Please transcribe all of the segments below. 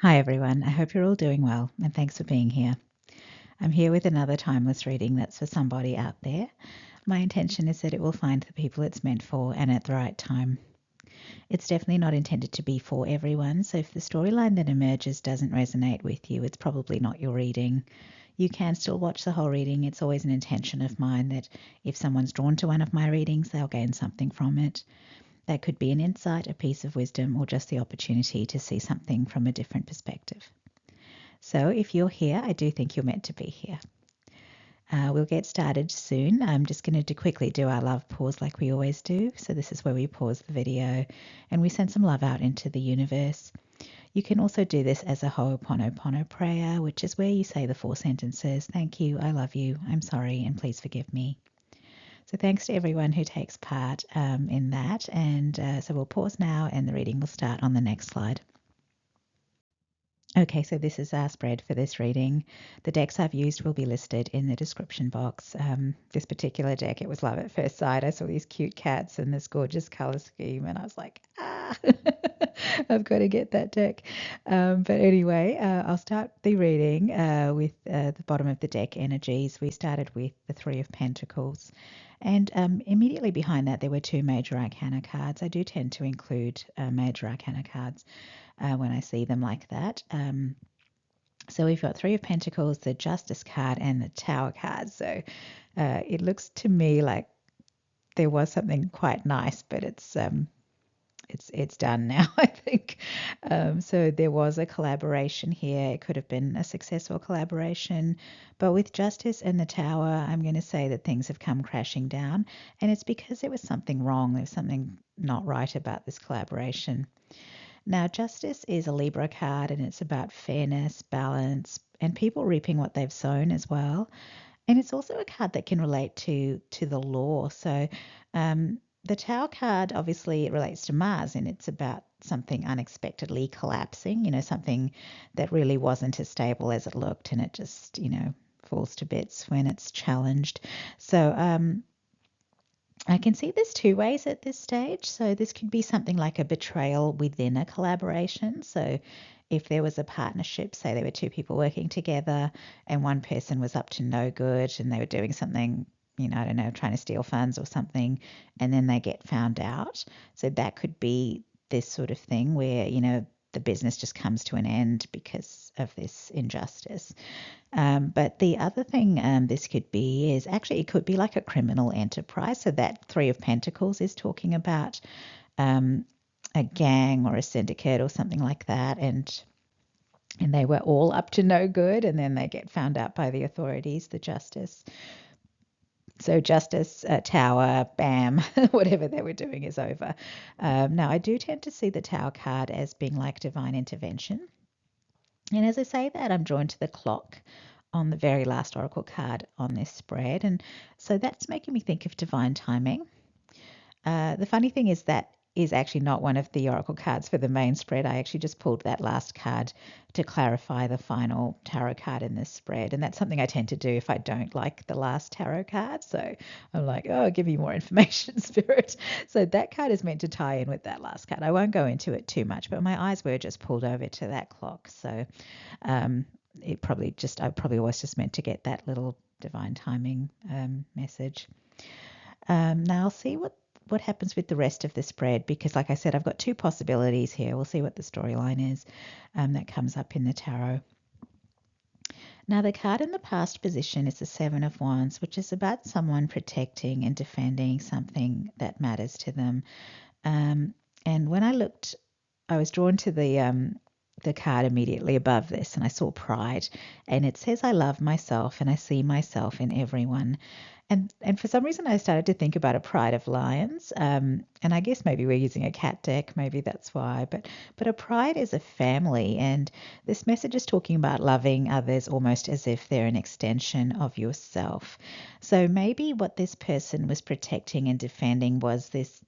Hi everyone, I hope you're all doing well and thanks for being here. I'm here with another timeless reading that's for somebody out there. My intention is that it will find the people it's meant for and at the right time. It's definitely not intended to be for everyone, so if the storyline that emerges doesn't resonate with you, it's probably not your reading. You can still watch the whole reading. It's always an intention of mine that if someone's drawn to one of my readings, they'll gain something from it. That could be an insight, a piece of wisdom, or just the opportunity to see something from a different perspective. So if you're here, I do think you're meant to be here. We'll get started soon. I'm just going to quickly do our love pause like we always do. So this is where we pause the video and we send some love out into the universe. You can also do this as a Ho'oponopono prayer, which is where you say the 4 sentences: thank you, I love you, I'm sorry, and please forgive me. So thanks to everyone who takes part in that. And so we'll pause now and the reading will start on the next slide. Okay, so this is our spread for this reading. The decks I've used will be listed in the description box. This particular deck, it was love at first sight. I saw these cute cats and this gorgeous color scheme, and I was like, I've got to get that deck. But anyway, I'll start the reading with the bottom of the deck energies. We started with the 3 of Pentacles. And immediately behind that, there were 2 major arcana cards. I do tend to include major arcana cards when I see them like that. So we've got 3 of Pentacles, the Justice card, and the Tower card. So it looks to me like there was something quite nice, but it's done now, I think. So there was a collaboration here. It could have been a successful collaboration, but with Justice and the Tower, I'm going to say that things have come crashing down, and it's because there was something wrong. There was something not right about this collaboration. Now, Justice is a Libra card, and it's about fairness, balance, and people reaping what they've sown as well. And it's also a card that can relate to the law. So the Tower card, obviously, it relates to Mars, and it's about something unexpectedly collapsing, something that really wasn't as stable as it looked, and it just, falls to bits when it's challenged. So I can see there's 2 ways at this stage. So this could be something like a betrayal within a collaboration. So if there was a partnership, say there were 2 people working together and one person was up to no good and they were doing something, I don't know, trying to steal funds or something, and then they get found out. So that could be this sort of thing where, the business just comes to an end because of this injustice. But the other thing this could be is actually it could be like a criminal enterprise. So that 3 of Pentacles is talking about a gang or a syndicate or something like that, and they were all up to no good, and then they get found out by the authorities, the Justice. So Justice, Tower, bam, whatever they were doing is over. Now, I do tend to see the Tower card as being like divine intervention. And as I say that, I'm drawn to the clock on the very last oracle card on this spread. And so that's making me think of divine timing. The funny thing is that is actually not one of the oracle cards for the main spread. I actually just pulled that last card to clarify the final tarot card in this spread. And that's something I tend to do if I don't like the last tarot card. So I'm like, oh, give me more information, Spirit. So that card is meant to tie in with that last card. I won't go into it too much, but my eyes were just pulled over to that clock. So I probably was just meant to get that little divine timing message. Now I'll see what happens with the rest of the spread, because like I said, I've got 2 possibilities here. We'll see what the storyline is that comes up in the tarot. Now the card in the past position is the 7 of Wands, which is about someone protecting and defending something that matters to them. And when I looked, I was drawn to the card immediately above this, and I saw pride, and it says I love myself and I see myself in everyone. And for some reason I started to think about a pride of lions, and I guess maybe we're using a cat deck, maybe that's why, but a pride is a family, and this message is talking about loving others almost as if they're an extension of yourself. So maybe what this person was protecting and defending was this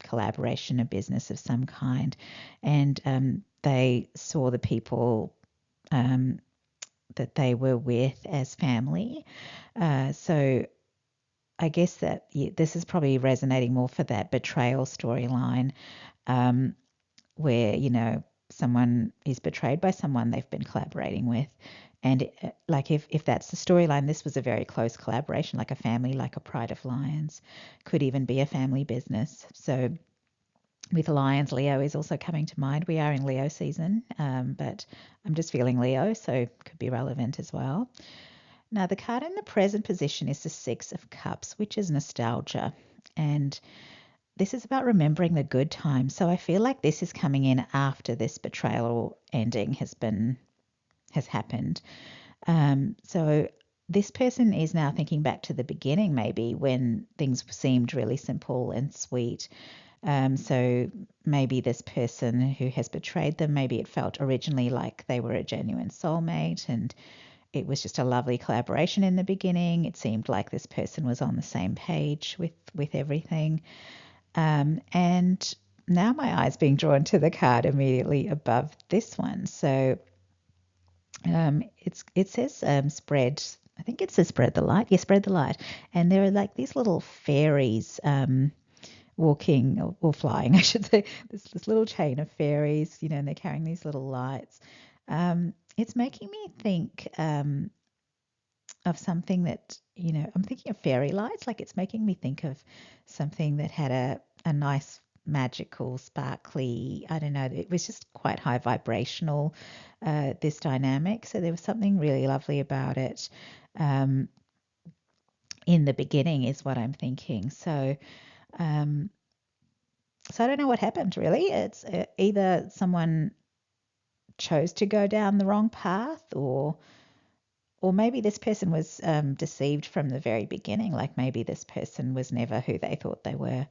collaboration, a business of some kind, and they saw the people that they were with as family. So I guess that this is probably resonating more for that betrayal storyline, where, someone is betrayed by someone they've been collaborating with. And like if that's the storyline, this was a very close collaboration, like a family, like a Pride of Lions, could even be a family business. So with Lions, Leo is also coming to mind. We are in Leo season, but I'm just feeling Leo, so could be relevant as well. Now, the card in the present position is the Six of Cups, which is nostalgia. And this is about remembering the good times. So I feel like this is coming in after this betrayal or ending has happened. So this person is now thinking back to the beginning, maybe when things seemed really simple and sweet. So maybe this person who has betrayed them, maybe it felt originally like they were a genuine soulmate and it was just a lovely collaboration in the beginning. It seemed like this person was on the same page with everything. And now my eye's being drawn to the card immediately above this one. So it says spread. I think it says spread the light. Yeah, spread the light. And there are like these little fairies walking or flying, I should say. This little chain of fairies, and they're carrying these little lights. It's making me think of something that, I'm thinking of fairy lights. Like it's making me think of something that had a nice magical, sparkly, I don't know, it was just quite high vibrational, this dynamic. So there was something really lovely about it in the beginning is what I'm thinking. So I don't know what happened really. It's either someone chose to go down the wrong path or maybe this person was deceived from the very beginning. Like maybe this person was never who they thought they were.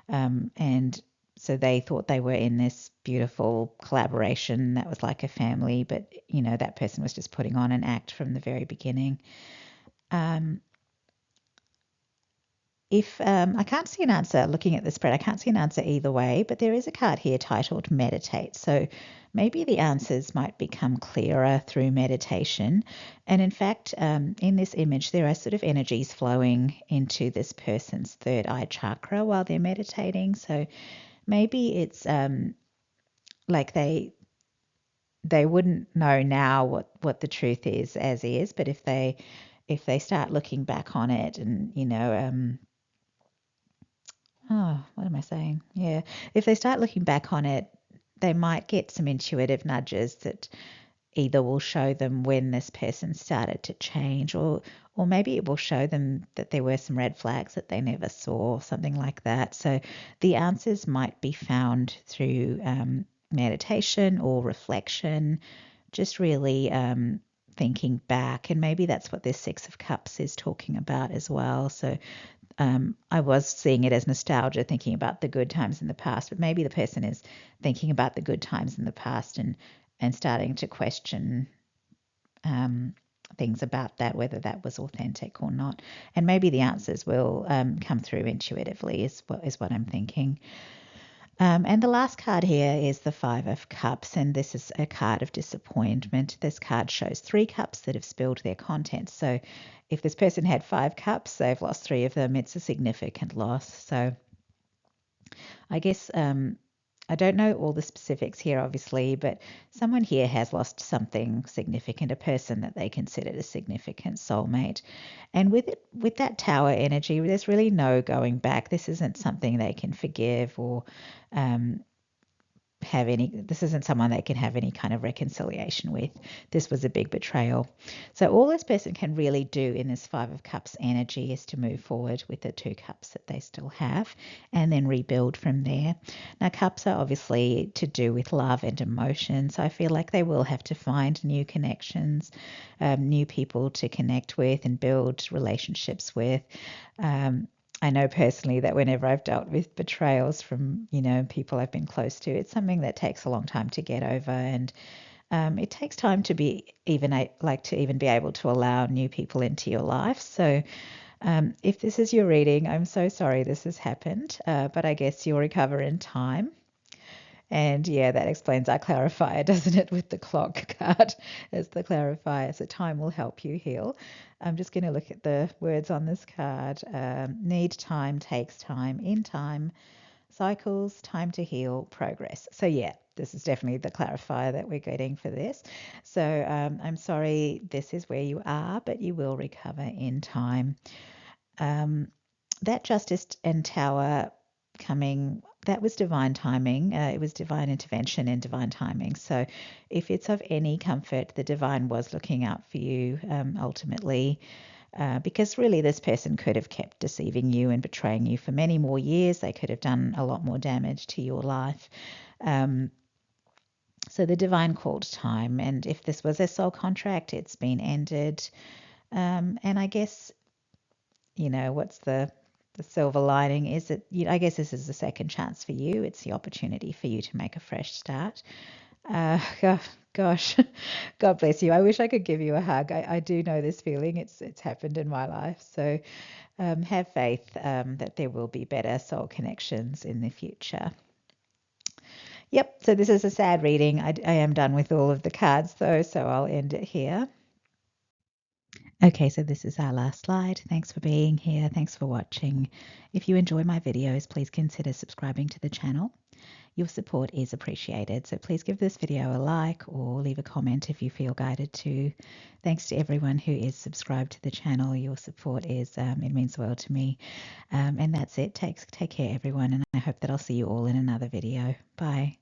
And so they thought they were in this beautiful collaboration that was like a family, but, that person was just putting on an act from the very beginning. If I can't see an answer looking at the spread, I can't see an answer either way, but there is a card here titled Meditate. So maybe the answers might become clearer through meditation. And in fact, in this image, there are sort of energies flowing into this person's third eye chakra while they're meditating. So maybe it's like they wouldn't know now what the truth is as is, but if they start looking back on it and, what am I saying? Yeah. If they start looking back on it, they might get some intuitive nudges that either will show them when this person started to change or maybe it will show them that there were some red flags that they never saw, something like that. So the answers might be found through meditation or reflection, just really thinking back. And maybe that's what this Six of Cups is talking about as well. So I was seeing it as nostalgia, thinking about the good times in the past, but maybe the person is thinking about the good times in the past and starting to question things about that, whether that was authentic or not. And maybe the answers will come through intuitively is what I'm thinking. And the last card here is the Five of Cups, and this is a card of disappointment. This card shows 3 cups that have spilled their contents. So if this person had 5 cups, they've lost 3 of them. It's a significant loss. So I guess I don't know all the specifics here, obviously, but someone here has lost something significant, a person that they considered a significant soulmate. And with that tower energy, there's really no going back. This isn't something they can forgive or this isn't someone they can have any kind of reconciliation with. This was a big betrayal. So all this person can really do in this Five of Cups energy is to move forward with the 2 cups that they still have and then rebuild from there. Now, cups are obviously to do with love and emotion, so I feel like they will have to find new connections, new people to connect with and build relationships with. I know personally that whenever I've dealt with betrayals from, people I've been close to, it's something that takes a long time to get over. And it takes time to be even be able to allow new people into your life. So if this is your reading, I'm so sorry this has happened, but I guess you'll recover in time. And yeah, that explains our clarifier, doesn't it, with the clock card as the clarifier. So time will help you heal. I'm just going to look at the words on this card. Need time, takes time, in time, cycles, time to heal, progress. So yeah, this is definitely the clarifier that we're getting for this. So I'm sorry, this is where you are, but you will recover in time. That Justice and Tower coming, that was divine timing. It was divine intervention and divine timing. So if it's of any comfort, the divine was looking out for you ultimately. Because really, this person could have kept deceiving you and betraying you for many more years. They could have done a lot more damage to your life. So the divine called time, and if this was a soul contract, it's been ended. And I guess, what's the silver lining is that I guess this is the second chance for you. It's the opportunity for you to make a fresh start. Gosh, God bless you. I wish I could give you a hug. I do know this feeling. It's happened in my life. So have faith that there will be better soul connections in the future. Yep, so this is a sad reading. I am done with all of the cards though, so I'll end it here. Okay, so this is our last slide. Thanks for being here. Thanks for watching. If you enjoy my videos, please consider subscribing to the channel. Your support is appreciated, so please give this video a like or leave a comment if you feel guided to. Thanks to everyone who is subscribed to the channel. Your support it means the world to me. And that's it. Take care, everyone, and I hope that I'll see you all in another video. Bye.